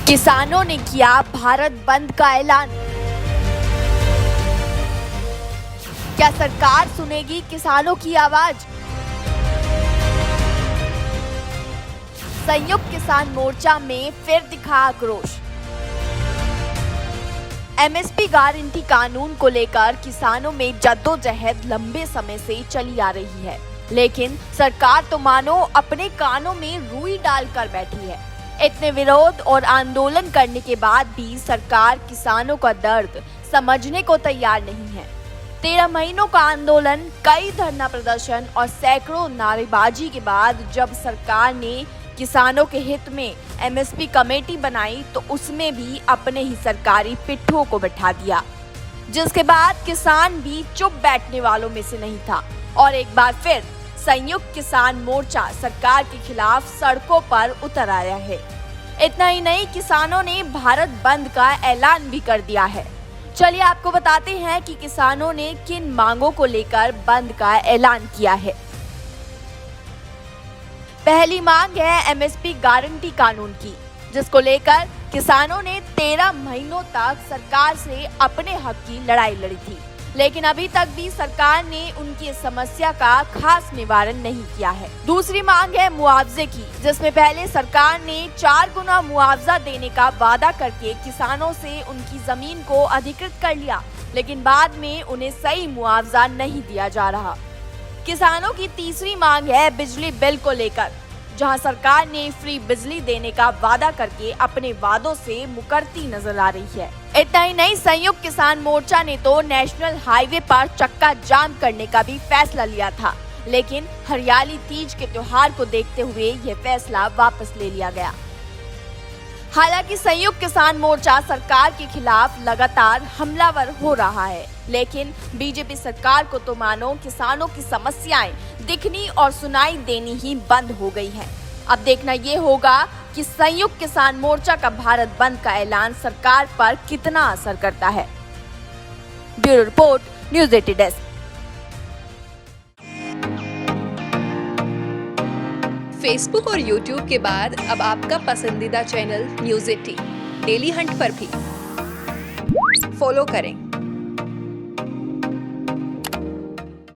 किसानों ने किया भारत बंद का ऐलान। क्या सरकार सुनेगी किसानों की आवाज? संयुक्त किसान मोर्चा में फिर दिखा आक्रोश। एमएसपी गारंटी कानून को लेकर किसानों में जद्दोजहद लंबे समय से चली आ रही है, लेकिन सरकार तो मानो अपने कानों में रुई डालकर बैठी है। इतने विरोध और आंदोलन करने के बाद भी सरकार किसानों का दर्द समझने को तैयार नहीं है। 13 महीनों का आंदोलन, कई धरना प्रदर्शन और सैकड़ों नारेबाजी के बाद जब सरकार ने किसानों के हित में एमएसपी कमेटी बनाई तो उसमें भी अपने ही सरकारी पिट्ठों को बैठा दिया, जिसके बाद किसान भी चुप बैठने वालों में से नहीं था और एक बार फिर संयुक्त किसान मोर्चा सरकार के खिलाफ सड़कों पर उतर आया है। इतना ही नहीं, किसानों ने भारत बंद का ऐलान भी कर दिया है। चलिए आपको बताते हैं कि किसानों ने किन मांगों को लेकर बंद का ऐलान किया है। पहली मांग है एमएसपी गारंटी कानून की, जिसको लेकर किसानों ने 13 महीनों तक सरकार से अपने हक की लड़ाई लड़ी थी, लेकिन अभी तक भी सरकार ने उनकी समस्या का खास निवारण नहीं किया है। दूसरी मांग है मुआवजे की, जिसमें पहले सरकार ने 4 गुना मुआवजा देने का वादा करके किसानों से उनकी जमीन को अधिकृत कर लिया, लेकिन बाद में उन्हें सही मुआवजा नहीं दिया जा रहा। किसानों की तीसरी मांग है बिजली बिल को लेकर, जहां सरकार ने फ्री बिजली देने का वादा करके अपने वादों से मुकरती नजर आ रही है। इतना ही नहीं, संयुक्त किसान मोर्चा ने तो नेशनल हाईवे पर चक्का जाम करने का भी फैसला लिया था, लेकिन हरियाली तीज के त्योहार को देखते हुए यह फैसला वापस ले लिया गया। हालांकि संयुक्त किसान मोर्चा सरकार के खिलाफ लगातार हमलावर हो रहा है, लेकिन बीजेपी सरकार को तो मानो किसानों की समस्याएं दिखनी और सुनाई देनी ही बंद हो गई है। अब देखना ये होगा कि संयुक्त किसान मोर्चा का भारत बंद का ऐलान सरकार पर कितना असर करता है। Bureau report, news 80 desk. Facebook और यूट्यूब के बाद अब आपका पसंदीदा चैनल न्यूज़ 80 डेली हंट पर भी फॉलो करें।